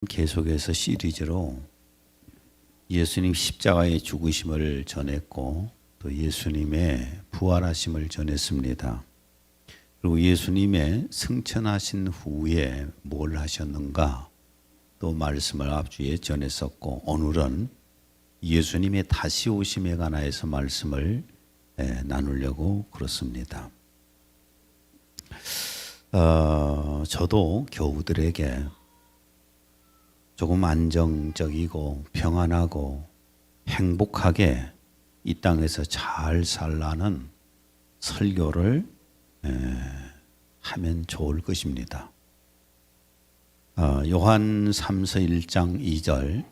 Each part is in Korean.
계속해서 시리즈로 예수님 십자가의 죽으심을 전했고 또 예수님의 부활하심을 전했습니다. 그리고 예수님의 승천하신 후에 뭘 하셨는가 또 말씀을 앞주에 전했었고, 오늘은 예수님의 다시 오심에 관하여서 말씀을 나누려고 그렇습니다. 저도 교우들에게 조금 안정적이고 평안하고 행복하게 이 땅에서 잘 살라는 설교를 하면 좋을 것입니다. 요한 3서 1장 2절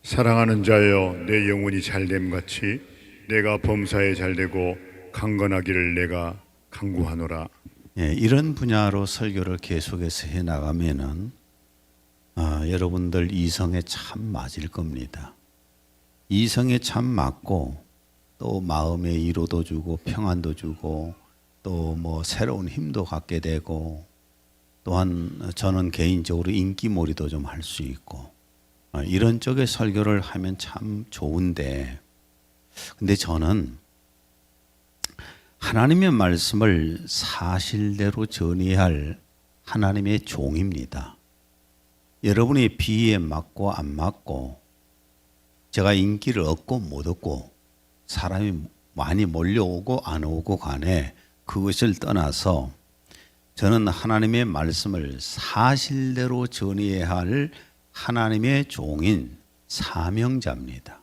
사랑하는 자여, 내 영혼이 잘됨 같이 내가 범사에 잘되고 강건하기를 내가 간구하노라. 이런 분야로 설교를 계속해서 해나가면은 여러분들 이성에 참 맞을 겁니다. 이성에 참 맞고 또 마음의 위로도 주고 평안도 주고 또 뭐 새로운 힘도 갖게 되고, 또한 저는 개인적으로 인기몰이도 좀 할 수 있고 이런 쪽의 설교를 하면 참 좋은데, 근데 저는 하나님의 말씀을 사실대로 전해할 하나님의 종입니다. 여러분의 비위에 맞고 안 맞고, 제가 인기를 얻고 못 얻고, 사람이 많이 몰려오고 안 오고 간에 그것을 떠나서 저는 하나님의 말씀을 사실대로 전해야 할 하나님의 종인 사명자입니다.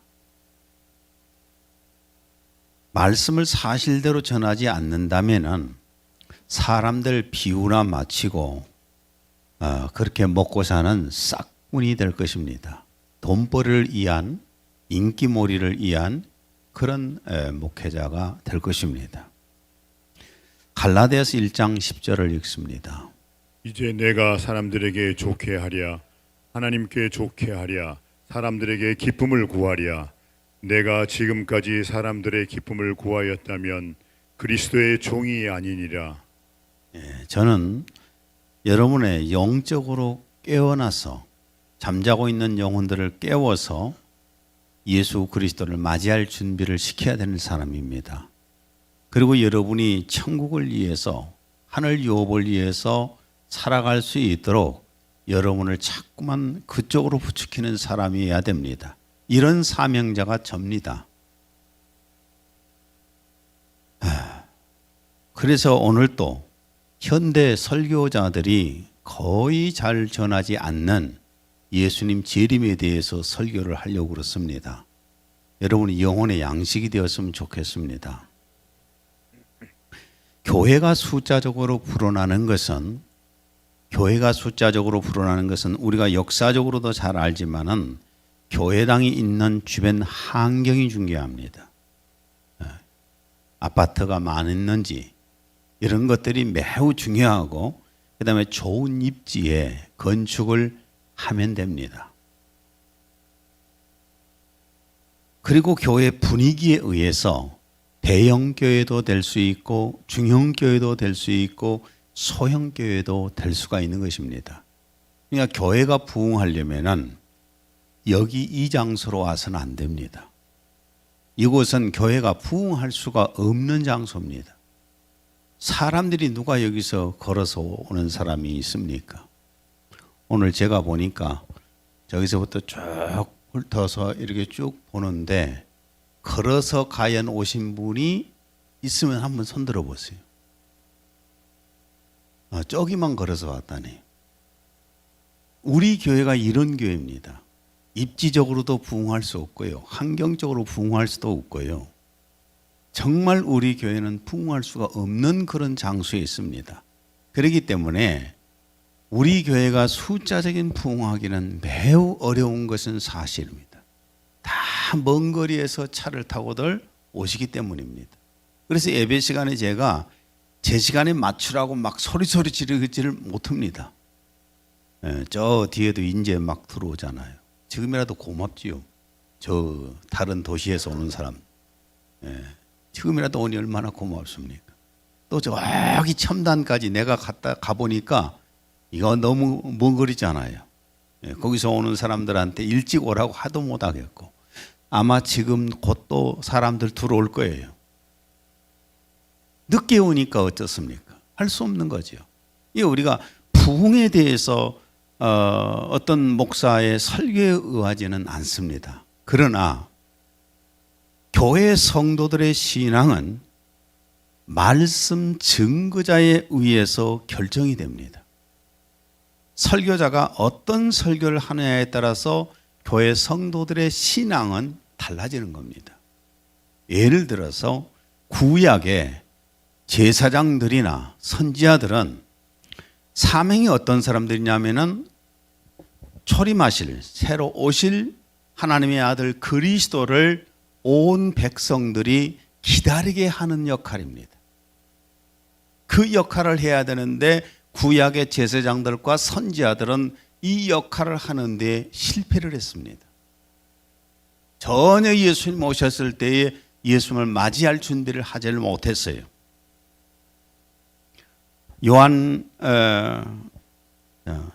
말씀을 사실대로 전하지 않는다면은 사람들 비유나 마치고 그렇게 먹고 사는 싹군이 될 것입니다. 돈벌이를 위한, 인기몰이를 위한 그런 목회자가 될 것입니다. 갈라디아서 1장 10절을 읽습니다. 이제 내가 사람들에게 좋게 하랴, 하나님께 좋게 하랴, 사람들에게 기쁨을 구하랴. 내가 지금까지 사람들의 기쁨을 구하였다면 그리스도의 종이 아니니라. 저는 여러분의 영적으로 깨어나서 잠자고 있는 영혼들을 깨워서 예수 그리스도를 맞이할 준비를 시켜야 되는 사람입니다. 그리고 여러분이 천국을 위해서, 하늘 유업을 위해서 살아갈 수 있도록 여러분을 자꾸만 그쪽으로 부추기는 사람이어야 됩니다. 이런 사명자가 접니다. 그래서 오늘 또 현대 설교자들이 거의 잘 전하지 않는 예수님 재림에 대해서 설교를 하려고 그렇습니다. 여러분이 영혼의 양식이 되었으면 좋겠습니다. 교회가 숫자적으로 불어나는 것은 우리가 역사적으로도 잘 알지만은 교회당이 있는 주변 환경이 중요합니다. 아파트가 많았는지 이런 것들이 매우 중요하고, 그 다음에 좋은 입지에 건축을 하면 됩니다. 그리고 교회 분위기에 의해서 대형교회도 될 수 있고 중형교회도 될 수 있고 소형교회도 될 수가 있는 것입니다. 그러니까 교회가 부흥하려면은 여기 이 장소로 와서는 안 됩니다. 이곳은 교회가 부흥할 수가 없는 장소입니다. 사람들이 누가 여기서 걸어서 오는 사람이 있습니까? 오늘 제가 보니까 저기서부터 쭉 훑어서 이렇게 쭉 보는데 걸어서 과연 오신 분이 있으면 한번 손 들어 보세요. 저기만 걸어서 왔다니. 우리 교회가 이런 교회입니다. 입지적으로도 부흥할 수 없고요, 환경적으로 부흥할 수도 없고요. 정말 우리 교회는 부흥할 수가 없는 그런 장소에 있습니다. 그렇기 때문에 우리 교회가 숫자적인 부흥하기는 매우 어려운 것은 사실입니다. 다 먼 거리에서 차를 타고들 오시기 때문입니다. 그래서 예배 시간에 제가 제 시간에 맞추라고 막 소리소리 지르지를 못합니다. 저 뒤에도 이제 막 들어오잖아요. 지금이라도 고맙지요. 저 다른 도시에서 오는 사람. 지금이라도 오니 얼마나 고맙습니까? 또 저기 첨단까지 내가 가보니까 이거 너무 먼 거리잖아요. 거기서 오는 사람들한테 일찍 오라고 하도 못 하겠고 아마 지금 곧 또 사람들 들어올 거예요. 늦게 오니까 어떻습니까? 할 수 없는 거죠. 이 우리가 부흥에 대해서 어떤 목사의 설교에 의하지는 않습니다. 그러나 교회 성도들의 신앙은 말씀 증거자에 의해서 결정이 됩니다. 설교자가 어떤 설교를 하느냐에 따라서 교회 성도들의 신앙은 달라지는 겁니다. 예를 들어서 구약의 제사장들이나 선지자들은 사명이 어떤 사람들이냐면은 초림하실 새로 오실 하나님의 아들 그리스도를 온 백성들이 기다리게 하는 역할입니다. 그 역할을 해야 되는데 구약의 제사장들과 선지자들은 이 역할을 하는데 실패를 했습니다. 전혀 예수님 오셨을 때에 예수님을 맞이할 준비를 하지 못했어요.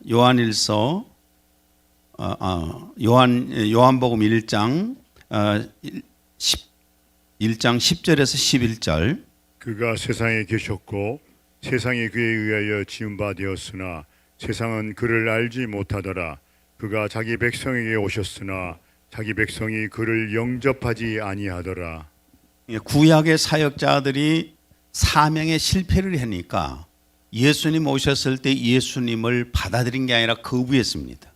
요한일서 요한복음 1장 1장 10절에서 11절 그가 세상에 계셨고 세상이 그에 의하여 지은 바 되었으나 세상은 그를 알지 못하더라. 그가 자기 백성에게 오셨으나 자기 백성이 그를 영접하지 아니하더라. 구약의 사역자들이 사명에 실패를 하니까 예수님 오셨을 때 예수님을 받아들인 게 아니라 거부했습니다.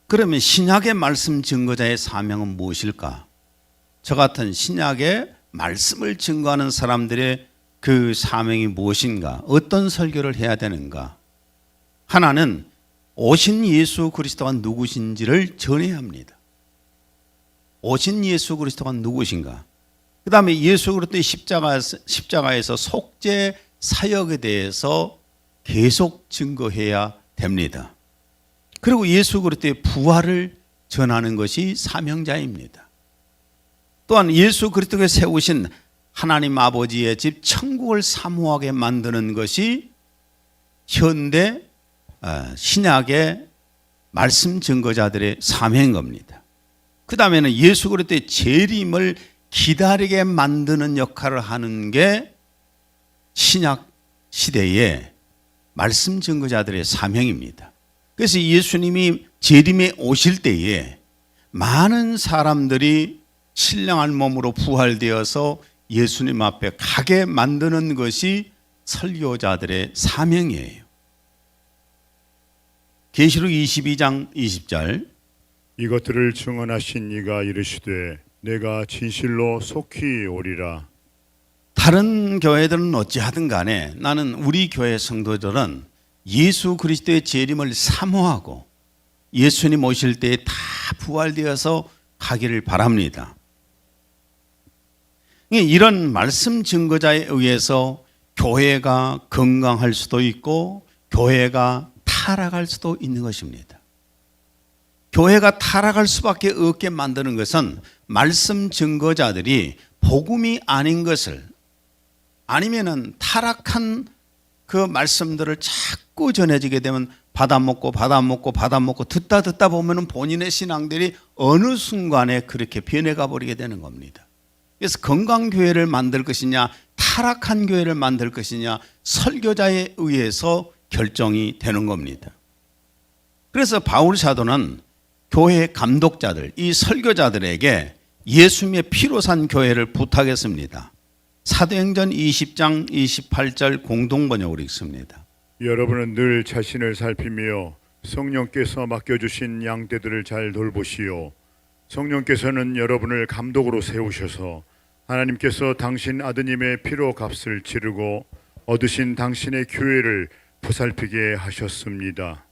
그러면 신약의 말씀 증거자의 사명은 무엇일까? 저 같은 신약의 말씀을 증거하는 사람들의 그 사명이 무엇인가? 어떤 설교를 해야 되는가? 하나는 오신 예수 그리스도가 누구신지를 전해야 합니다. 오신 예수 그리스도가 누구신가? 그 다음에 예수 그리스도의 십자가에서 속죄 사역에 대해서 계속 증거해야 됩니다. 그리고 예수 그리스도의 부활을 전하는 것이 사명자입니다. 또한 예수 그리스도가 세우신 하나님 아버지의 집 천국을 사모하게 만드는 것이 현대 신약의 말씀 증거자들의 사명인 겁니다. 그 다음에는 예수 그리스도의 재림을 기다리게 만드는 역할을 하는 게 신약 시대의 말씀 증거자들의 사명입니다. 그래서 예수님이 재림에 오실 때에 많은 사람들이 신령한 몸으로 부활되어서 예수님 앞에 가게 만드는 것이 설교자들의 사명이에요. 계시록 22장 20절 이것들을 증언하신 이가 이르시되 내가 진실로 속히 오리라. 다른 교회들은 어찌하든 간에 나는 우리 교회 성도들은 예수 그리스도의 재림을 사모하고 예수님 오실 때에 다 부활되어서 가기를 바랍니다. 이런 말씀 증거자에 의해서 교회가 건강할 수도 있고 교회가 타락할 수도 있는 것입니다. 교회가 타락할 수밖에 없게 만드는 것은 말씀 증거자들이 복음이 아닌 것을 아니면은 타락한 그 말씀들을 자꾸 전해지게 되면 받아먹고 듣다 보면은 본인의 신앙들이 어느 순간에 그렇게 변해가 버리게 되는 겁니다. 그래서 건강교회를 만들 것이냐 타락한 교회를 만들 것이냐 설교자에 의해서 결정이 되는 겁니다. 그래서 바울 사도는 교회 감독자들, 이 설교자들에게 예수님의 피로 산 교회를 부탁했습니다. 사도행전 20장 28절 공동번역으로 읽습니다. 여러분은 늘 자신을 살피며 성령께서 맡겨주신 양떼들을 잘 돌보시오. 성령께서는 여러분을 감독으로 세우셔서 하나님께서 당신 아드님의 피로 값을 치르고 얻으신 당신의 교회를 보살피게 하셨습니다.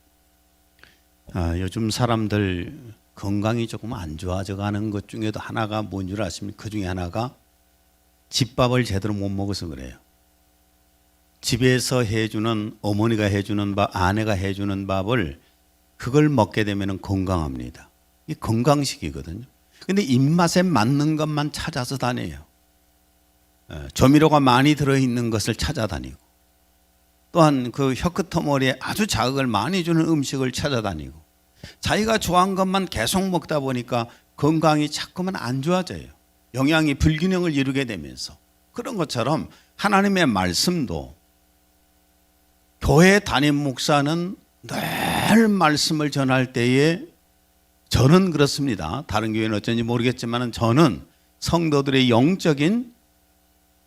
요즘 사람들 건강이 조금 안 좋아져 가는 것 중에도 하나가 뭔 줄 아십니까? 그 중에 하나가 집밥을 제대로 못 먹어서 그래요. 집에서 해주는 어머니가 해주는 밥, 아내가 해주는 밥을 그걸 먹게 되면 건강합니다. 이게 건강식이거든요. 근데 입맛에 맞는 것만 찾아서 다녀요. 조미료가 많이 들어있는 것을 찾아다니고 또한 그 혀끝터머리에 아주 자극을 많이 주는 음식을 찾아다니고 자기가 좋아하는 것만 계속 먹다 보니까 건강이 자꾸만 안 좋아져요. 영양이 불균형을 이루게 되면서 그런 것처럼 하나님의 말씀도 교회 담임 목사는 늘 말씀을 전할 때에 저는 그렇습니다. 다른 교회는 어쩐지 모르겠지만 저는 성도들의 영적인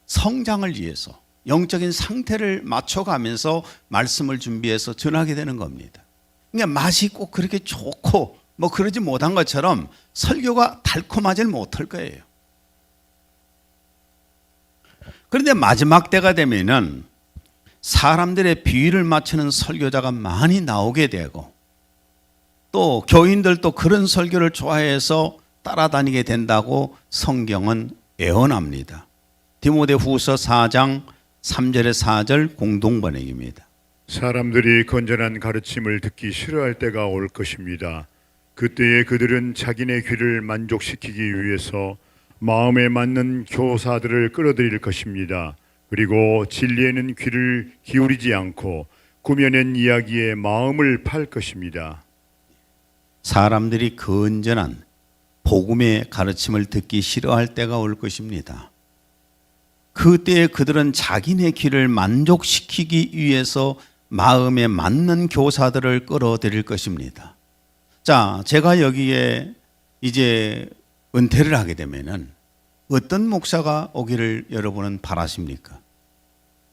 성장을 위해서 영적인 상태를 맞춰가면서 말씀을 준비해서 전하게 되는 겁니다. 그러니까 맛이 꼭 그렇게 좋고 뭐 그러지 못한 것처럼 설교가 달콤하지 못할 거예요. 그런데 마지막 때가 되면은 사람들의 비위를 맞추는 설교자가 많이 나오게 되고 또 교인들도 그런 설교를 좋아해서 따라다니게 된다고 성경은 예언합니다. 디모데후서 4장 3절에 4절 공동번역입니다. 사람들이 건전한 가르침을 듣기 싫어할 때가 올 것입니다. 그때에 그들은 자기네 귀를 만족시키기 위해서 마음에 맞는 교사들을 끌어들일 것입니다. 그리고 진리에는 귀를 기울이지 않고 꾸며낸 이야기에 마음을 팔 것입니다. 사람들이 건전한 복음의 가르침을 듣기 싫어할 때가 올 것입니다. 그때에 그들은 자기네 귀를 만족시키기 위해서 마음에 맞는 교사들을 끌어들일 것입니다. 자, 제가 여기에 이제 은퇴를 하게 되면은 어떤 목사가 오기를 여러분은 바라십니까?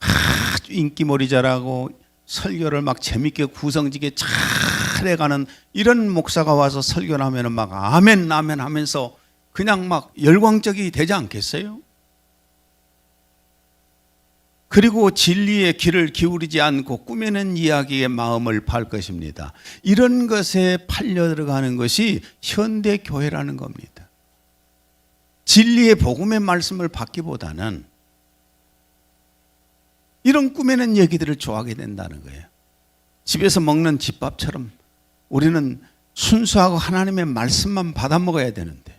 아주 인기몰이 잘하고 설교를 막 재밌게 구성지게 잘 해가는 이런 목사가 와서 설교를 하면은 막 아멘 아멘 하면서 그냥 막 열광적이 되지 않겠어요? 그리고 진리의 귀를 기울이지 않고 꾸며낸 이야기에 마음을 팔 것입니다. 이런 것에 팔려 들어가는 것이 현대 교회라는 겁니다. 진리의 복음의 말씀을 받기보다는 이런 꾸며낸 얘기들을 좋아하게 된다는 거예요. 집에서 먹는 집밥처럼 우리는 순수하고 하나님의 말씀만 받아 먹어야 되는데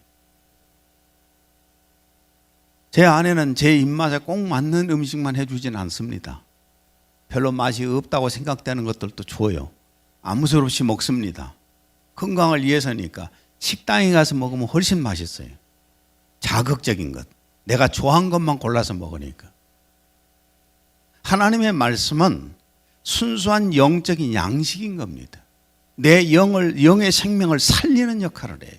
제 아내는 제 입맛에 꼭 맞는 음식만 해주진 않습니다. 별로 맛이 없다고 생각되는 것들도 줘요. 아무 소리 없이 먹습니다. 건강을 위해서니까 식당에 가서 먹으면 훨씬 맛있어요. 자극적인 것, 내가 좋아하는 것만 골라서 먹으니까. 하나님의 말씀은 순수한 영적인 양식인 겁니다. 내 영의 생명을 살리는 역할을 해요.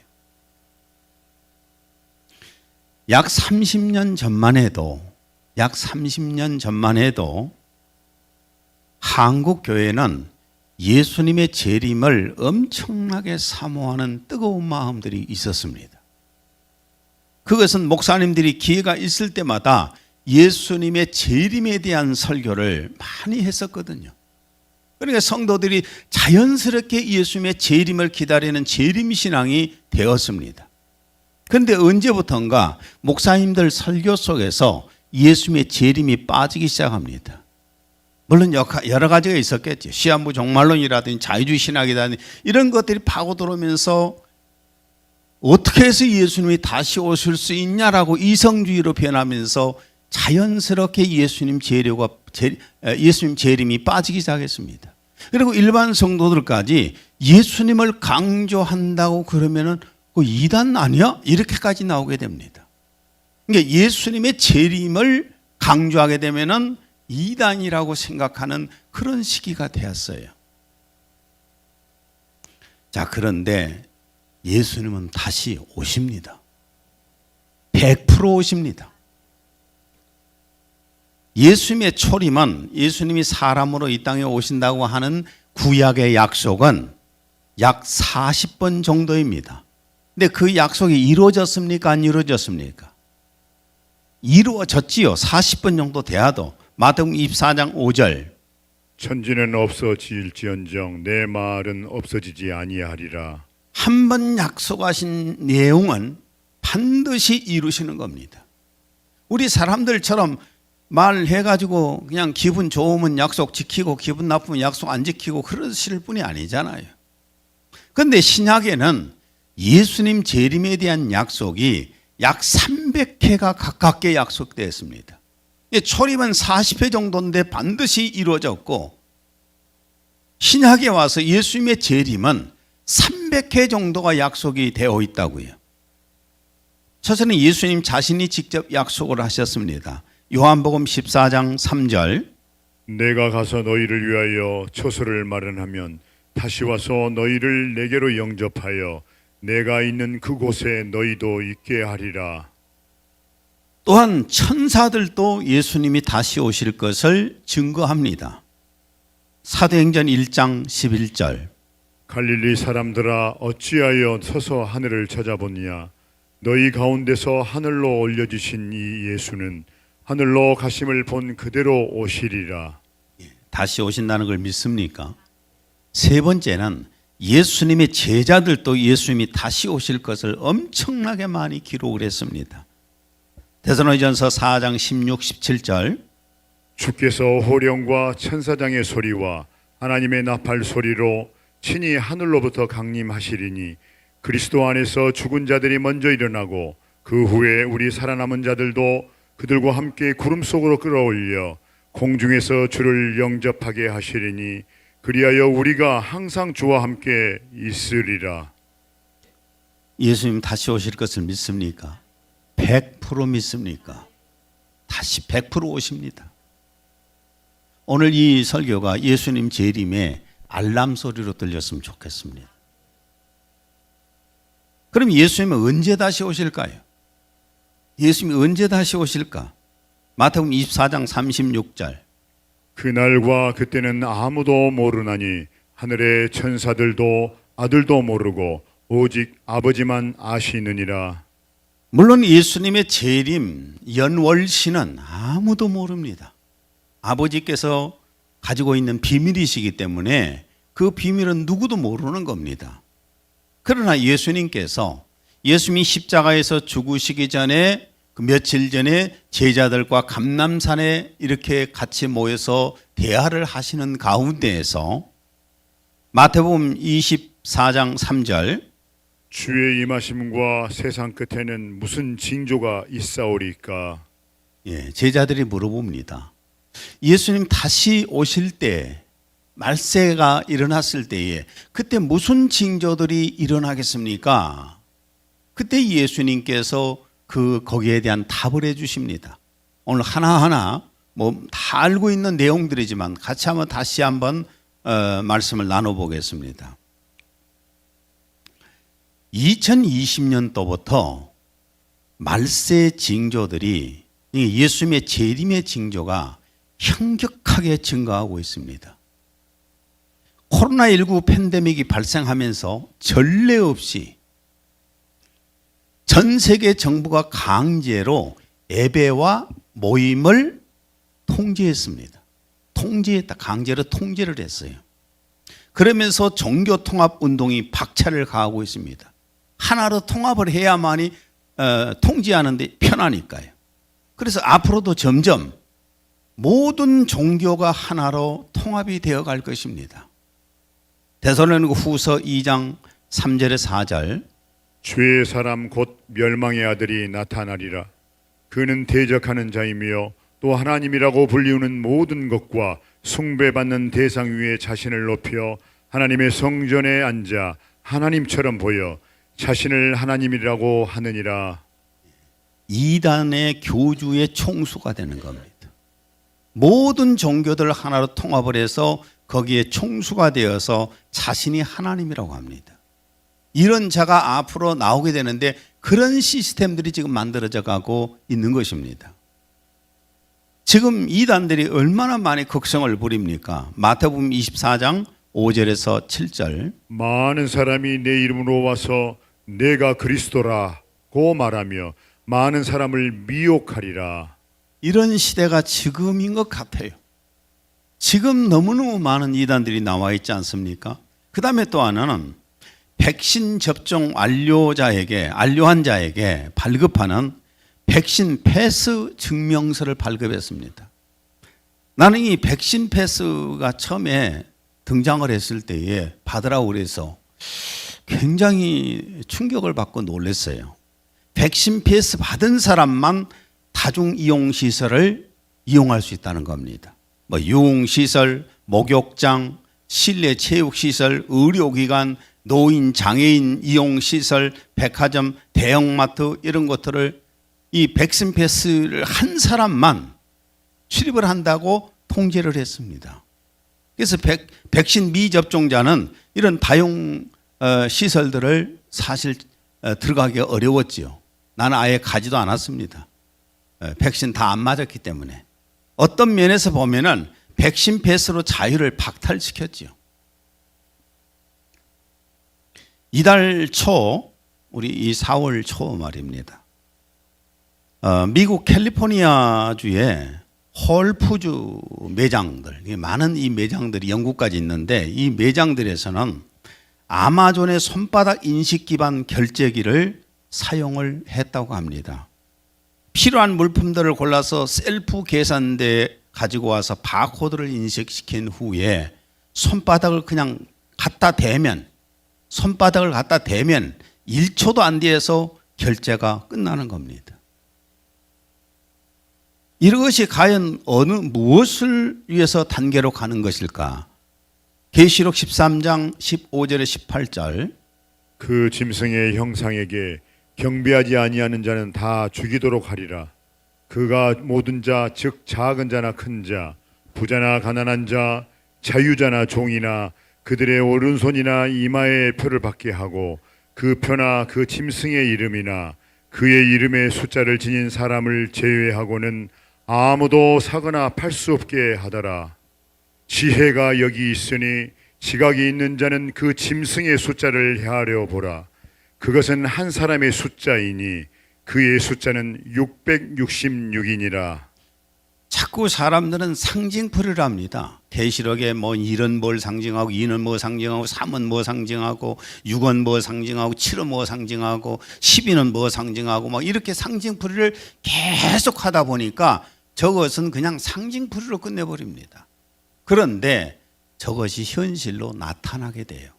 약 30년 전만 해도 한국 교회는 예수님의 재림을 엄청나게 사모하는 뜨거운 마음들이 있었습니다. 그것은 목사님들이 기회가 있을 때마다 예수님의 재림에 대한 설교를 많이 했었거든요. 그러니까 성도들이 자연스럽게 예수님의 재림을 기다리는 재림신앙이 되었습니다. 그런데 언제부턴가 목사님들 설교 속에서 예수님의 재림이 빠지기 시작합니다. 물론 여러 가지가 있었겠죠. 시한부 종말론이라든지 자유주의 신학이라든지 이런 것들이 파고들어오면서 어떻게 해서 예수님이 다시 오실 수 있냐라고 이성주의로 변하면서 자연스럽게 예수님 재림이 빠지기 시작했습니다. 그리고 일반 성도들까지 예수님을 강조한다고 그러면은 그 이단 아니야? 이렇게까지 나오게 됩니다. 그러니까 예수님의 재림을 강조하게 되면은 이단이라고 생각하는 그런 시기가 되었어요. 자, 그런데 예수님은 다시 오십니다. 100% 오십니다. 예수님의 초림은 예수님이 사람으로 이 땅에 오신다고 하는 구약의 약속은 약 40번 정도입니다. 근데 그 약속이 이루어졌습니까? 안 이루어졌습니까? 이루어졌지요. 40번 정도 돼야도. 마태복음 24장 5절. 천지는 없어질지언정 내 말은 없어지지 아니하리라. 한 번 약속하신 내용은 반드시 이루시는 겁니다. 우리 사람들처럼 말해가지고 그냥 기분 좋으면 약속 지키고 기분 나쁘면 약속 안 지키고 그러실 분이 아니잖아요. 그런데 신약에는 예수님 재림에 대한 약속이 약 300회가 가깝게 약속되었습니다. 초림은 40회 정도인데 반드시 이루어졌고, 신약에 와서 예수님의 재림은 300회 정도가 약속이 되어 있다고요. 첫째는 예수님 자신이 직접 약속을 하셨습니다. 요한복음 14장 3절, 내가 가서 너희를 위하여 처소를 마련하면 다시 와서 너희를 내게로 영접하여 내가 있는 그곳에 너희도 있게 하리라. 또한 천사들도 예수님이 다시 오실 것을 증거합니다. 사도행전 1장 11절, 갈릴리 사람들아 어찌하여 서서 하늘을 찾아보느냐. 너희 가운데서 하늘로 올려주신 이 예수는 하늘로 가심을 본 그대로 오시리라. 다시 오신다는 걸 믿습니까? 세 번째는 예수님의 제자들도 예수님이 다시 오실 것을 엄청나게 많이 기록을 했습니다. 데살로니전서 4장 16, 17절, 주께서 호령과 천사장의 소리와 하나님의 나팔 소리로 친히 하늘로부터 강림하시리니 그리스도 안에서 죽은 자들이 먼저 일어나고 그 후에 우리 살아남은 자들도 그들과 함께 구름 속으로 끌어올려 공중에서 주를 영접하게 하시리니 그리하여 우리가 항상 주와 함께 있으리라. 예수님 다시 오실 것을 믿습니까? 100% 믿습니까? 다시 100% 오십니다. 오늘 이 설교가 예수님 재림의 알람 소리로 들렸으면 좋겠습니다. 그럼 예수님은 언제 다시 오실까요? 예수님이 언제 다시 오실까? 마태복음 24장 36절, 그날과 그때는 아무도 모르나니 하늘의 천사들도 아들도 모르고 오직 아버지만 아시느니라. 물론 예수님의 재림, 연월시는 아무도 모릅니다. 아버지께서 가지고 있는 비밀이시기 때문에 그 비밀은 누구도 모르는 겁니다. 그러나 예수님께서 예수님이 십자가에서 죽으시기 전에 그 며칠 전에 제자들과 감람산에 이렇게 같이 모여서 대화를 하시는 가운데에서 마태복음 24장 3절, 주의 임하심과 세상 끝에는 무슨 징조가 있사오리까? 제자들이 물어봅니다. 예수님 다시 오실 때, 말세가 일어났을 때에 그때 무슨 징조들이 일어나겠습니까? 그때 예수님께서 거기에 대한 답을 해 주십니다. 오늘 하나하나 다 알고 있는 내용들이지만 같이 한번 다시 한번 말씀을 나눠보겠습니다. 2020년도부터 말세 징조들이, 예수님의 재림의 징조가 현격하게 증가하고 있습니다. 코로나19 팬데믹이 발생하면서 전례 없이 전 세계 정부가 강제로 예배와 모임을 통제했습니다. 강제로 통제를 했어요. 그러면서 종교 통합 운동이 박차를 가하고 있습니다. 하나로 통합을 해야만이 통제하는데 편하니까요. 그래서 앞으로도 점점 모든 종교가 하나로 통합이 되어 갈 것입니다. 데살로니가 후서 2장 3절에 4절, 주의 사람 곧 멸망의 아들이 나타나리라. 그는 대적하는 자이며 또 하나님이라고 불리우는 모든 것과 숭배받는 대상 위에 자신을 높여 하나님의 성전에 앉아 하나님처럼 보여 자신을 하나님이라고 하느니라. 이단의 교주의 총수가 되는 겁니다. 모든 종교들을 하나로 통합을 해서 거기에 총수가 되어서 자신이 하나님이라고 합니다. 이런 자가 앞으로 나오게 되는데 그런 시스템들이 지금 만들어져 가고 있는 것입니다. 지금 이단들이 얼마나 많이 극성을 부립니까? 마태복음 24장 5절에서 7절, 많은 사람이 내 이름으로 와서 내가 그리스도라고 말하며 많은 사람을 미혹하리라. 이런 시대가 지금인 것 같아요. 지금 너무너무 많은 이단들이 나와 있지 않습니까? 그 다음에 또 하나는 백신 접종 완료한 자에게 발급하는 백신 패스 증명서를 발급했습니다. 나는 이 백신 패스가 처음에 등장을 했을 때에 받으라고 그래서 굉장히 충격을 받고 놀랐어요. 백신 패스 받은 사람만 다중이용시설을 이용할 수 있다는 겁니다. 뭐 유흥시설, 목욕장, 실내 체육시설, 의료기관, 노인, 장애인 이용시설, 백화점, 대형마트 이런 것들을 이 백신 패스를 한 사람만 출입을 한다고 통제를 했습니다. 그래서 백신 미접종자는 이런 다용 시설들을 사실 들어가기 어려웠지요. 나는 아예 가지도 않았습니다. 백신 다 안 맞았기 때문에. 어떤 면에서 보면은 백신 패스로 자유를 박탈시켰지요. 이달 초, 우리 이 4월 초 말입니다. 미국 캘리포니아주에 홀푸드 매장들, 많은 이 매장들이 영국까지 있는데 이 매장들에서는 아마존의 손바닥 인식 기반 결제기를 사용을 했다고 합니다. 필요한 물품들을 골라서 셀프 계산대에 가지고 와서 바코드를 인식시킨 후에 손바닥을 갖다 대면 1초도 안 돼서 결제가 끝나는 겁니다. 이것이 과연 무엇을 위해서 단계로 가는 것일까? 계시록 13장 15절에 18절 그 짐승의 형상에게 경배하지 아니하는 자는 다 죽이도록 하리라. 그가 모든 자, 즉 작은 자나 큰 자, 부자나 가난한 자, 자유자나 종이나 그들의 오른손이나 이마에 표를 받게 하고 그 표나 그 짐승의 이름이나 그의 이름의 숫자를 지닌 사람을 제외하고는 아무도 사거나 팔 수 없게 하더라. 지혜가 여기 있으니 지각이 있는 자는 그 짐승의 숫자를 헤아려 보라. 그것은 한 사람의 숫자이니 그의 숫자는 666이니라. 자꾸 사람들은 상징풀이를 합니다. 계시록에 뭐 1은 뭘 상징하고 2는 뭐 상징하고 3은 뭐 상징하고 6은 뭐 상징하고 7은 뭐 상징하고 12는 뭐 상징하고 막 이렇게 상징풀이를 계속 하다 보니까 저것은 그냥 상징풀이로 끝내버립니다. 그런데 저것이 현실로 나타나게 돼요.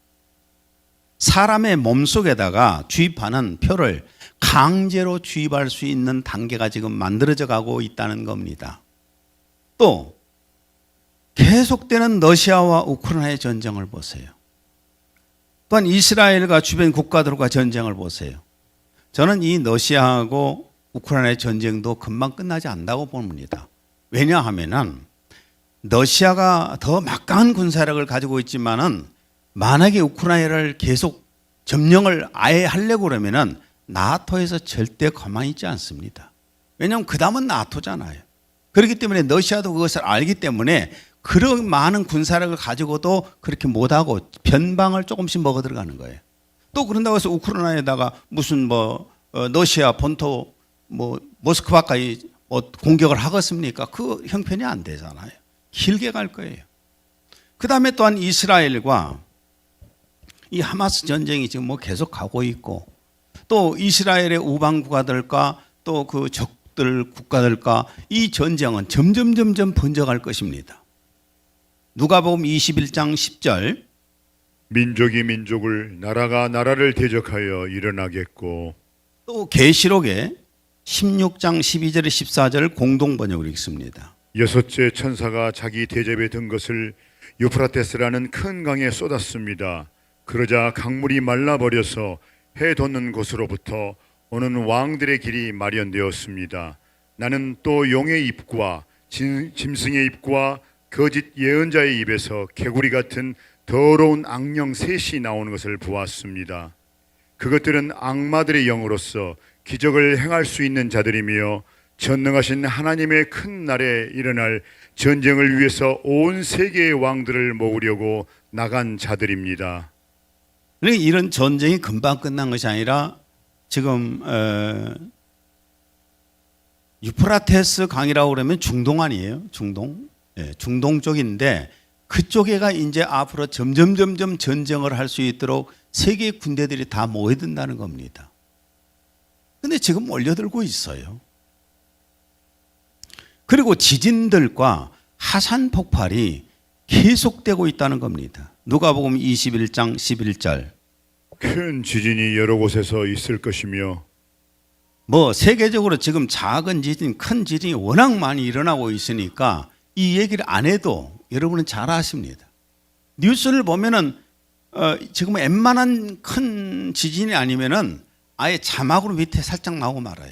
사람의 몸속에다가 주입하는 표를 강제로 주입할 수 있는 단계가 지금 만들어져 가고 있다는 겁니다. 또 계속되는 러시아와 우크라이나의 전쟁을 보세요. 또한 이스라엘과 주변 국가들과 전쟁을 보세요. 저는 이 러시아하고 우크라이나의 전쟁도 금방 끝나지 않는다고 봅니다. 왜냐하면은 러시아가 더 막강한 군사력을 가지고 있지만은 만약에 우크라이나를 계속 점령을 아예 하려고 그러면은 나토에서 절대 가만히 있지 않습니다. 왜냐하면 그 다음은 나토잖아요. 그렇기 때문에 러시아도 그것을 알기 때문에 그런 많은 군사력을 가지고도 그렇게 못하고 변방을 조금씩 먹어 들어가는 거예요. 또 그런다고 해서 우크라이나에다가 무슨 러시아 본토 모스크바까지 공격을 하겠습니까? 그 형편이 안 되잖아요. 길게 갈 거예요. 그 다음에 또한 이스라엘과 이 하마스 전쟁이 지금 계속 가고 있고 또 이스라엘의 우방 국가들과 또 그 적들 국가들과 이 전쟁은 점점 번져갈 것입니다. 누가복음 21장 10절 민족이 민족을 나라가 나라를 대적하여 일어나겠고 또 계시록에 16장 12절에 14절 공동 번역으로 읽습니다. 여섯째 천사가 자기 대접에 든 것을 유프라테스라는 큰 강에 쏟았습니다. 그러자 강물이 말라버려서 해 돋는 곳으로부터 오는 왕들의 길이 마련되었습니다. 나는 또 용의 입과 짐승의 입과 거짓 예언자의 입에서 개구리 같은 더러운 악령 셋이 나오는 것을 보았습니다. 그것들은 악마들의 영으로서 기적을 행할 수 있는 자들이며 전능하신 하나님의 큰 날에 일어날 전쟁을 위해서 온 세계의 왕들을 모으려고 나간 자들입니다. 그러니까 이런 전쟁이 금방 끝난 것이 아니라 지금 유프라테스 강이라고 그러면 중동 아니에요? 중동? 네, 중동 쪽인데 그쪽에가 이제 앞으로 점점 전쟁을 할 수 있도록 세계 군대들이 다 모여든다는 겁니다. 근데 지금 몰려들고 있어요. 그리고 지진들과 화산 폭발이 계속되고 있다는 겁니다. 누가복음 21장 11절 큰 지진이 여러 곳에서 있을 것이며 뭐 세계적으로 지금 작은 지진, 큰 지진이 워낙 많이 일어나고 있으니까 이 얘기를 안 해도 여러분은 잘 아십니다. 뉴스를 보면은 지금 웬만한 큰 지진이 아니면은 아예 자막으로 밑에 살짝 나오고 말아요.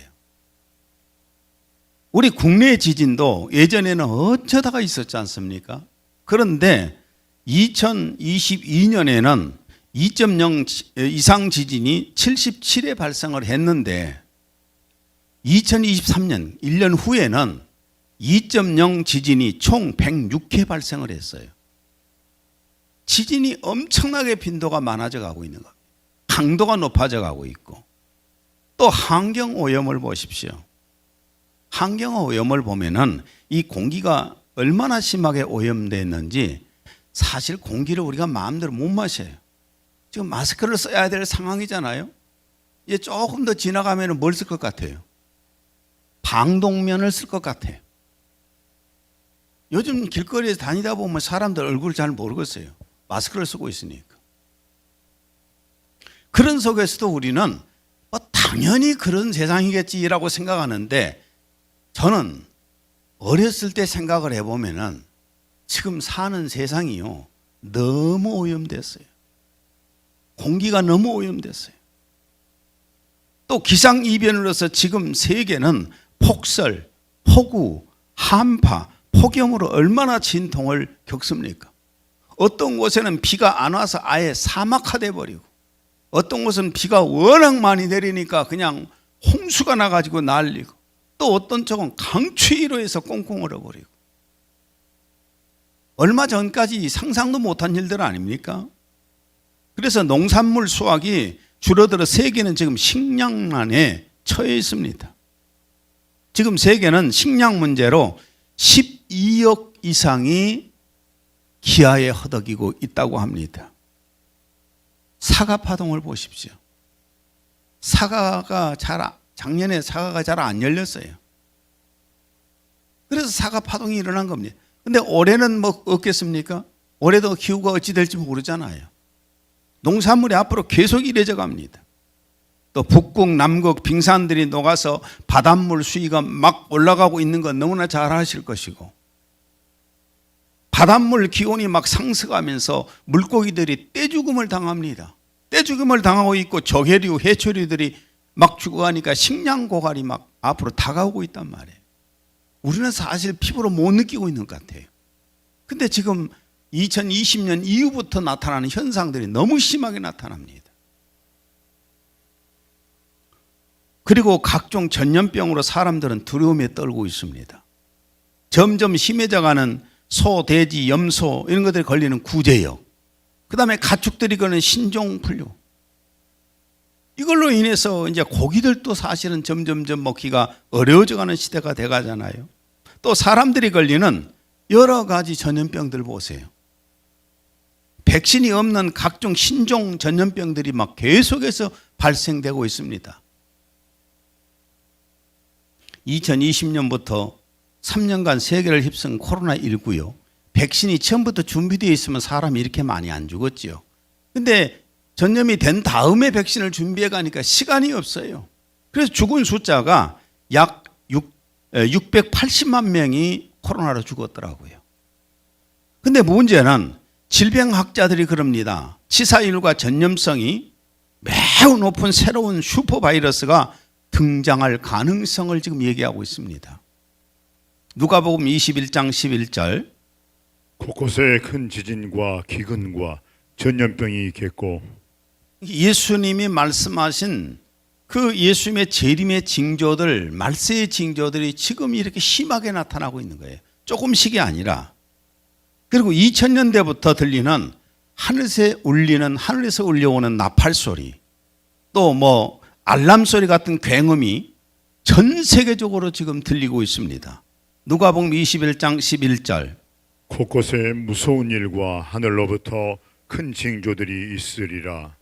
우리 국내 지진도 예전에는 어쩌다가 있었지 않습니까? 그런데 2022년에는 2.0 이상 지진이 77회 발생을 했는데 2023년 1년 후에는 2.0 지진이 총 106회 발생을 했어요. 지진이 엄청나게 빈도가 많아져 가고 있는 겁니다. 강도가 높아져 가고 있고 또 환경오염을 보십시오. 환경오염을 보면은 이 공기가 얼마나 심하게 오염됐는지 사실 공기를 우리가 마음대로 못 마셔요. 지금 마스크를 써야 될 상황이잖아요. 이제 조금 더 지나가면 뭘 쓸 것 같아요? 방독면을 쓸 것 같아요. 요즘 길거리에서 다니다 보면 사람들 얼굴을 잘 모르겠어요. 마스크를 쓰고 있으니까. 그런 속에서도 우리는 당연히 그런 세상이겠지라고 생각하는데 저는 어렸을 때 생각을 해보면은 지금 사는 세상이요 너무 오염됐어요. 공기가 너무 오염됐어요. 또 기상이변으로서 지금 세계는 폭설, 폭우, 한파, 폭염으로 얼마나 진통을 겪습니까? 어떤 곳에는 비가 안 와서 아예 사막화돼 버리고 어떤 곳은 비가 워낙 많이 내리니까 그냥 홍수가 나가지고 난리고 또 어떤 쪽은 강추위로 해서 꽁꽁 얼어버리고 얼마 전까지 상상도 못한 일들 아닙니까? 그래서 농산물 수확이 줄어들어 세계는 지금 식량난에 처해 있습니다. 지금 세계는 식량 문제로 12억 이상이 기아에 허덕이고 있다고 합니다. 사과 파동을 보십시오. 작년에 사과가 잘 안 열렸어요. 그래서 사과 파동이 일어난 겁니다. 근데 올해는 뭐 없겠습니까? 올해도 기후가 어찌 될지 모르잖아요. 농산물이 앞으로 계속 이래져 갑니다. 또 북극, 남극 빙산들이 녹아서 바닷물 수위가 막 올라가고 있는 건 너무나 잘 아실 것이고 바닷물 기온이 막 상승하면서 물고기들이 떼죽음을 당합니다. 떼죽음을 당하고 있고 조개류, 해초류들이 막 죽어가니까 식량 고갈이 막 앞으로 다가오고 있단 말이에요. 우리는 사실 피부로 못 느끼고 있는 것 같아요. 근데 지금 2020년 이후부터 나타나는 현상들이 너무 심하게 나타납니다. 그리고 각종 전염병으로 사람들은 두려움에 떨고 있습니다. 점점 심해져가는 소, 돼지, 염소 이런 것들이 걸리는 구제역, 그 다음에 가축들이 걸리는 신종플루, 이걸로 인해서 이제 고기들도 사실은 점점점 먹기가 어려워져가는 시대가 돼가잖아요. 또 사람들이 걸리는 여러 가지 전염병들 보세요. 백신이 없는 각종 신종 전염병들이 막 계속해서 발생되고 있습니다. 2020년부터 3년간 세계를 휩쓴 코로나19요. 백신이 처음부터 준비되어 있으면 사람이 이렇게 많이 안 죽었지요. 근데 전염이 된 다음에 백신을 준비해 가니까 시간이 없어요. 그래서 죽은 숫자가 약 680만 명이 코로나로 죽었더라고요. 근데 문제는 질병학자들이 그럽니다. 치사율과 전염성이 매우 높은 새로운 슈퍼바이러스가 등장할 가능성을 지금 얘기하고 있습니다. 누가복음 21장 11절 곳곳에 큰 지진과 기근과 전염병이 있겠고 예수님이 말씀하신 그 예수님의 재림의 징조들, 말세의 징조들이 지금 이렇게 심하게 나타나고 있는 거예요. 조금씩이 아니라. 그리고 2000년대부터 들리는 하늘에서 울려오는 나팔 소리, 또 뭐 알람 소리 같은 굉음이 전 세계적으로 지금 들리고 있습니다. 누가복음 21장 11절 곳곳에 무서운 일과 하늘로부터 큰 징조들이 있으리라.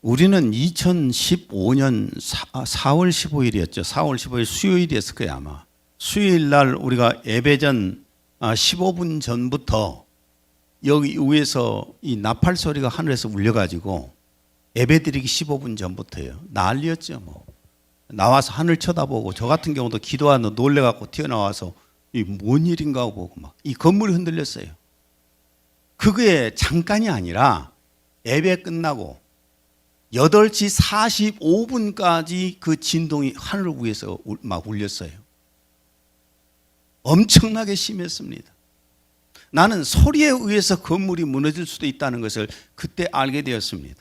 우리는 2015년 4월 15일이었죠. 4월 15일 수요일이었을 거예요 아마. 수요일 날 우리가 예배 전 15분 전부터 여기 위에서 이 나팔 소리가 하늘에서 울려가지고 예배드리기 15분 전부터요. 난리였죠. 뭐. 나와서 하늘 쳐다보고 저 같은 경우도 기도하는 놀래갖고 튀어나와서 이 뭔 일인가 보고 막 이 건물이 흔들렸어요. 그게 잠깐이 아니라 예배 끝나고 8시 45분까지 그 진동이 하늘 위에서 막 울렸어요. 엄청나게 심했습니다. 나는 소리에 의해서 건물이 무너질 수도 있다는 것을 그때 알게 되었습니다.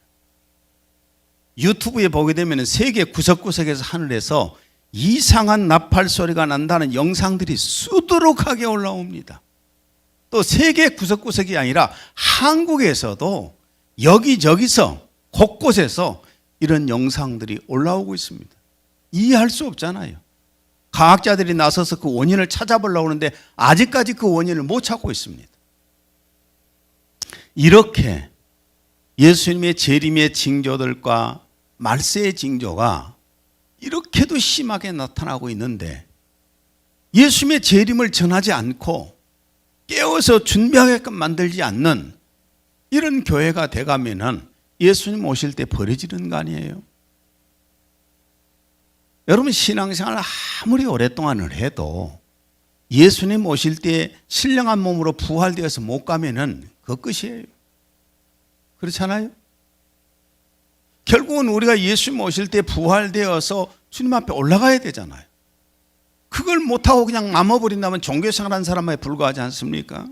유튜브에 보게 되면 세계 구석구석에서 하늘에서 이상한 나팔 소리가 난다는 영상들이 수두룩하게 올라옵니다. 또 세계 구석구석이 아니라 한국에서도 여기저기서 곳곳에서 이런 영상들이 올라오고 있습니다. 이해할 수 없잖아요. 과학자들이 나서서 그 원인을 찾아보려고 하는데 아직까지 그 원인을 못 찾고 있습니다. 이렇게 예수님의 재림의 징조들과 말세의 징조가 이렇게도 심하게 나타나고 있는데 예수님의 재림을 전하지 않고 깨워서 준비하게끔 만들지 않는 이런 교회가 돼가면은 예수님 오실 때 버려지는 거 아니에요? 여러분 신앙생활을 아무리 오랫동안을 해도 예수님 오실 때 신령한 몸으로 부활되어서 못 가면은 그 끝이에요. 그렇잖아요? 결국은 우리가 예수님 오실 때 부활되어서 주님 앞에 올라가야 되잖아요. 그걸 못하고 그냥 남아버린다면 종교생활하는 사람에 불과하지 않습니까?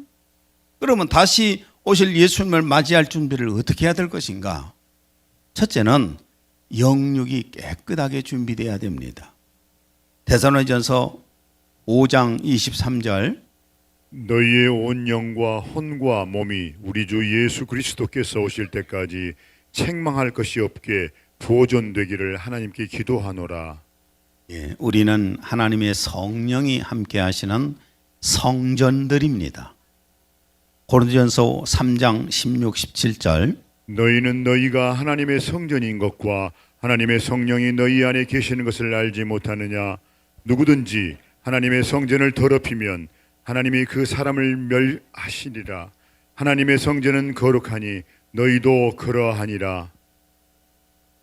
그러면 다시 오실 예수님을 맞이할 준비를 어떻게 해야 될 것인가? 첫째는 영육이 깨끗하게 준비되어야 됩니다. 데살로니가전서 5장 23절 너희의 온 영과 혼과 몸이 우리 주 예수 그리스도께서 오실 때까지 책망할 것이 없게 보존되기를 하나님께 기도하노라. 예, 우리는 하나님의 성령이 함께 하시는 성전들입니다. 고린도전서 3장 16, 17절 너희는 너희가 하나님의 성전인 것과 하나님의 성령이 너희 안에 계시는 것을 알지 못하느냐. 누구든지 하나님의 성전을 더럽히면 하나님이 그 사람을 멸하시리라. 하나님의 성전은 거룩하니 너희도 그러하니라.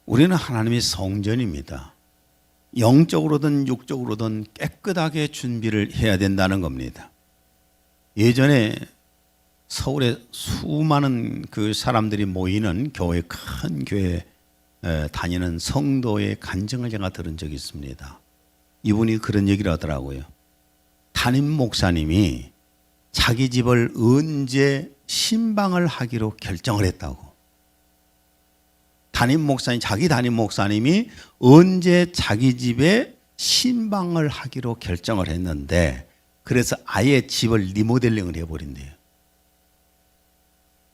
우리는 하나님의 성전입니다. 영적으로든 육적으로든 깨끗하게 준비를 해야 된다는 겁니다. 예전에 서울에 수많은 그 사람들이 모이는 교회, 큰 교회 다니는 성도의 간증을 제가 들은 적이 있습니다. 이분이 그런 얘기를 하더라고요. 담임 목사님이 자기 집을 언제 신방을 하기로 결정을 했다고. 자기 담임 목사님이 언제 자기 집에 신방을 하기로 결정을 했는데 그래서 아예 집을 리모델링을 해버린대요.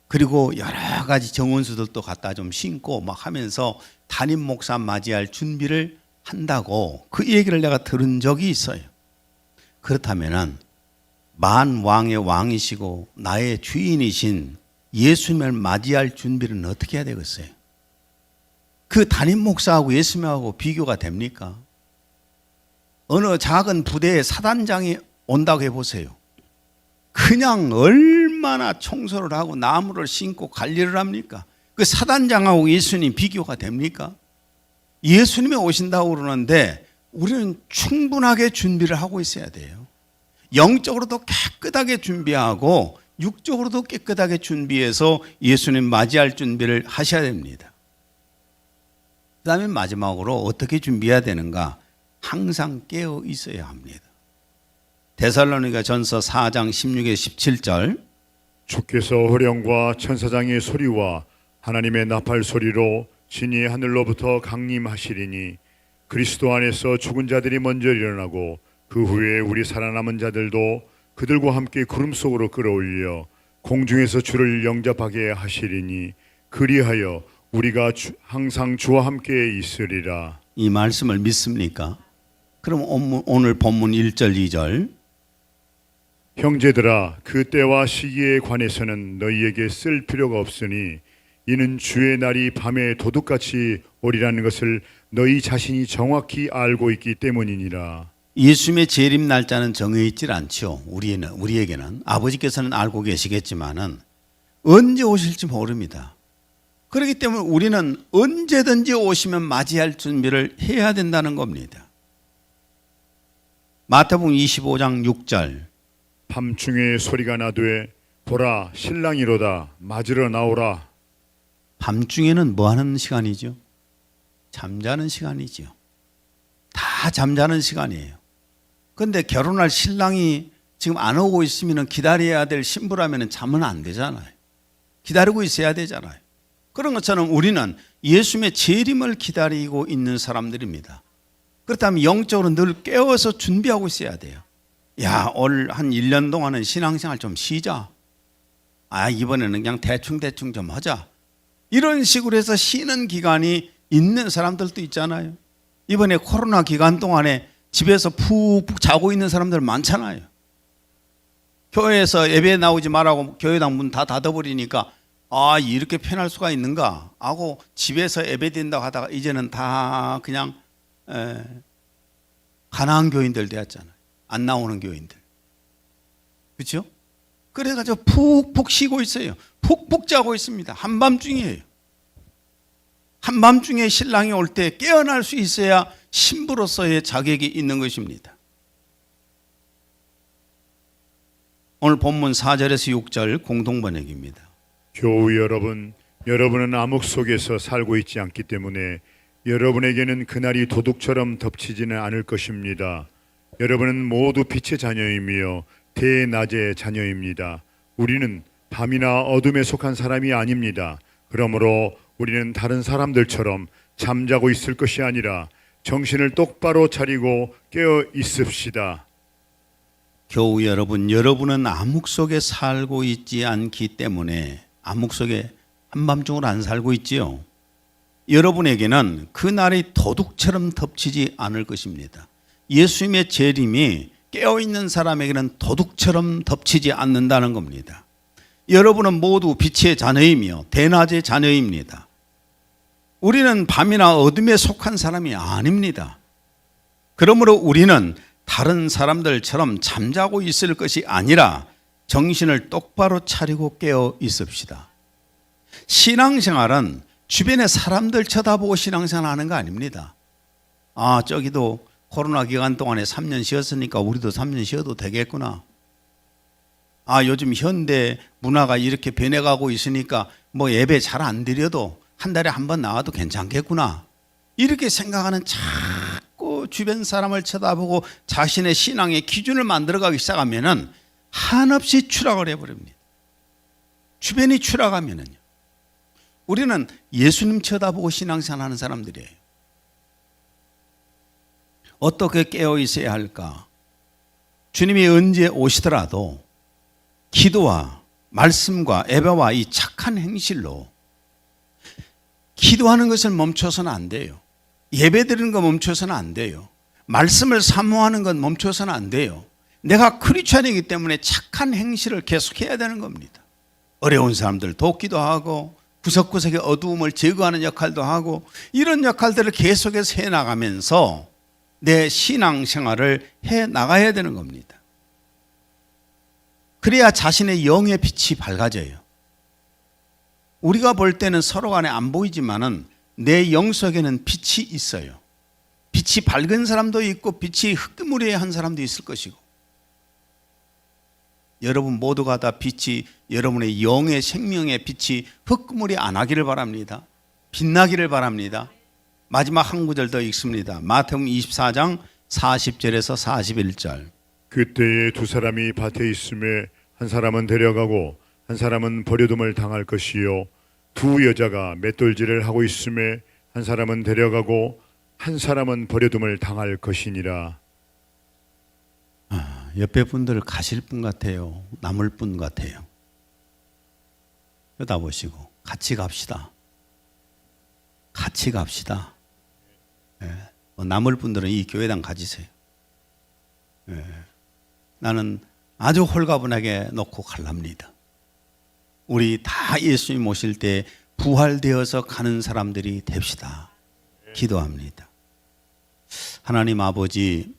그리고 여러 가지 정원수들도 갖다 좀 심고 막 하면서 담임 목사 맞이할 준비를 한다고 그 얘기를 내가 들은 적이 있어요. 그렇다면은 만왕의 왕이시고 나의 주인이신 예수님을 맞이할 준비는 어떻게 해야 되겠어요? 그 담임 목사하고 예수님하고 비교가 됩니까? 어느 작은 부대에 사단장이 온다고 해보세요. 그냥 얼마나 청소를 하고 나무를 심고 관리를 합니까? 그 사단장하고 예수님 비교가 됩니까? 예수님이 오신다고 그러는데 우리는 충분하게 준비를 하고 있어야 돼요. 영적으로도 깨끗하게 준비하고 육적으로도 깨끗하게 준비해서 예수님 맞이할 준비를 하셔야 됩니다. 그 다음에 마지막으로 어떻게 준비해야 되는가? 항상 깨어 있어야 합니다. 데살로니가전서 4장 16에 17절 주께서 호령과 천사장의 소리와 하나님의 나팔 소리로 진이 하늘로부터 강림하시리니 그리스도 안에서 죽은 자들이 먼저 일어나고 그 후에 우리 살아남은 자들도 그들과 함께 구름 속으로 끌어올려 공중에서 주를 영접하게 하시리니 그리하여 우리가 항상 주와 함께 있으리라. 이 말씀을 믿습니까? 그럼 오늘 본문 1절 2절 형제들아 그 때와 시기에 관해서는 너희에게 쓸 필요가 없으니 이는 주의 날이 밤에 도둑같이 오리라는 것을 너희 자신이 정확히 알고 있기 때문이니라. 예수님의 재림 날짜는 정해 있질 않죠. 우리에게는 아버지께서는 알고 계시겠지만은 언제 오실지 모릅니다. 그렇기 때문에 우리는 언제든지 오시면 맞이할 준비를 해야 된다는 겁니다. 마태복음 25장 6절. 밤중에 소리가 나되 보라 신랑이로다 맞으러 나오라. 밤중에는 뭐 하는 시간이죠? 잠자는 시간이죠. 다 잠자는 시간이에요. 그런데 결혼할 신랑이 지금 안 오고 있으면 기다려야 될 신부라면 잠은 안 되잖아요. 기다리고 있어야 되잖아요. 그런 것처럼 우리는 예수님의 재림을 기다리고 있는 사람들입니다. 그렇다면 영적으로 늘 깨워서 준비하고 있어야 돼요. 야, 올 한 1년 동안은 신앙생활 좀 쉬자. 이번에는 그냥 대충 좀 하자. 이런 식으로 해서 쉬는 기간이 있는 사람들도 있잖아요. 이번에 코로나 기간 동안에 집에서 푹푹 자고 있는 사람들 많잖아요. 교회에서 예배 나오지 말라고 교회당 문 다 닫아버리니까 이렇게 편할 수가 있는가 하고 집에서 예배 드린다고 하다가 이제는 다 그냥 가난한 교인들 되었잖아요. 안 나오는 교인들. 그렇죠? 그래가지고 푹푹 쉬고 있어요. 푹푹 자고 있습니다. 한밤중이에요. 한밤중에 신랑이 올 때 깨어날 수 있어야 신부로서의 자격이 있는 것입니다. 오늘 본문 4절에서 6절 공동번역입니다. 교우 여러분, 여러분은 암흑 속에서 살고 있지 않기 때문에 여러분에게는 그날이 도둑처럼 덮치지는 않을 것입니다. 여러분은 모두 빛의 자녀이며 대낮의 자녀입니다. 우리는 밤이나 어둠에 속한 사람이 아닙니다. 그러므로 우리는 다른 사람들처럼 잠자고 있을 것이 아니라 정신을 똑바로 차리고 깨어 있읍시다. 교우 여러분, 여러분은 암흑 속에 살고 있지 않기 때문에 암흑 속에 한밤중을 안 살고 있지요. 여러분에게는 그날이 도둑처럼 덮치지 않을 것입니다. 예수님의 재림이 깨어있는 사람에게는 도둑처럼 덮치지 않는다는 겁니다. 여러분은 모두 빛의 자녀이며 대낮의 자녀입니다. 우리는 밤이나 어둠에 속한 사람이 아닙니다. 그러므로 우리는 다른 사람들처럼 잠자고 있을 것이 아니라 정신을 똑바로 차리고 깨어 있읍시다. 신앙생활은 주변에 사람들 쳐다보고 신앙생활 하는 거 아닙니다. 저기도 코로나 기간 동안에 3년 쉬었으니까 우리도 3년 쉬어도 되겠구나. 요즘 현대 문화가 이렇게 변해가고 있으니까 뭐 예배 잘 안 드려도 한 달에 한 번 나와도 괜찮겠구나. 이렇게 생각하는 자꾸 주변 사람을 쳐다보고 자신의 신앙의 기준을 만들어가기 시작하면은 한없이 추락을 해버립니다. 주변이 추락하면은요. 우리는 예수님 쳐다보고 신앙생활 하는 사람들이에요. 어떻게 깨어 있어야 할까? 주님이 언제 오시더라도 기도와 말씀과 예배와 이 착한 행실로 기도하는 것을 멈춰서는 안 돼요. 예배 드리는 거 멈춰서는 안 돼요. 말씀을 사모하는 건 멈춰서는 안 돼요. 내가 크리스천이기 때문에 착한 행실을 계속해야 되는 겁니다. 어려운 사람들 돕기도 하고 구석구석의 어두움을 제거하는 역할도 하고 이런 역할들을 계속해서 해나가면서 내 신앙생활을 해나가야 되는 겁니다. 그래야 자신의 영의 빛이 밝아져요. 우리가 볼 때는 서로 간에 안 보이지만은 내 영 속에는 빛이 있어요. 빛이 밝은 사람도 있고 빛이 흑그무리한 사람도 있을 것이고 여러분 모두가 다 빛이 여러분의 영의 생명의 빛이 흑그무리 안 하기를 바랍니다. 빛나기를 바랍니다. 마지막 한 구절 더 읽습니다. 마태복음 24장 40절에서 41절. 그때에 두 사람이 밭에 있음에 한 사람은 데려가고 한 사람은 버려둠을 당할 것이요 두 여자가 맷돌질을 하고 있음에 한 사람은 데려가고 한 사람은 버려둠을 당할 것이니라. 옆에 분들 가실 분 같아요. 남을 분 같아요. 쳐다보시고 같이 갑시다. 같이 갑시다. 남을 분들은 이 교회당 가지세요. 나는 아주 홀가분하게 놓고 갈랍니다. 우리 다 예수님 오실 때 부활되어서 가는 사람들이 됩시다. 기도합니다. 하나님 아버지,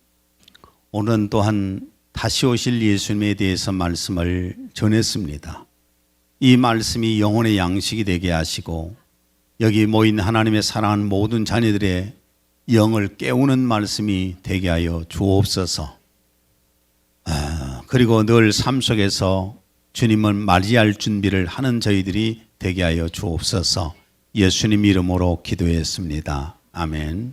오늘은 또한 다시 오실 예수님에 대해서 말씀을 전했습니다. 이 말씀이 영혼의 양식이 되게 하시고 여기 모인 하나님의 사랑하는 모든 자녀들의 영을 깨우는 말씀이 되게 하여 주옵소서. 그리고 늘 삶 속에서 주님을 맞이할 준비를 하는 저희들이 되게 하여 주옵소서. 예수님 이름으로 기도했습니다. 아멘.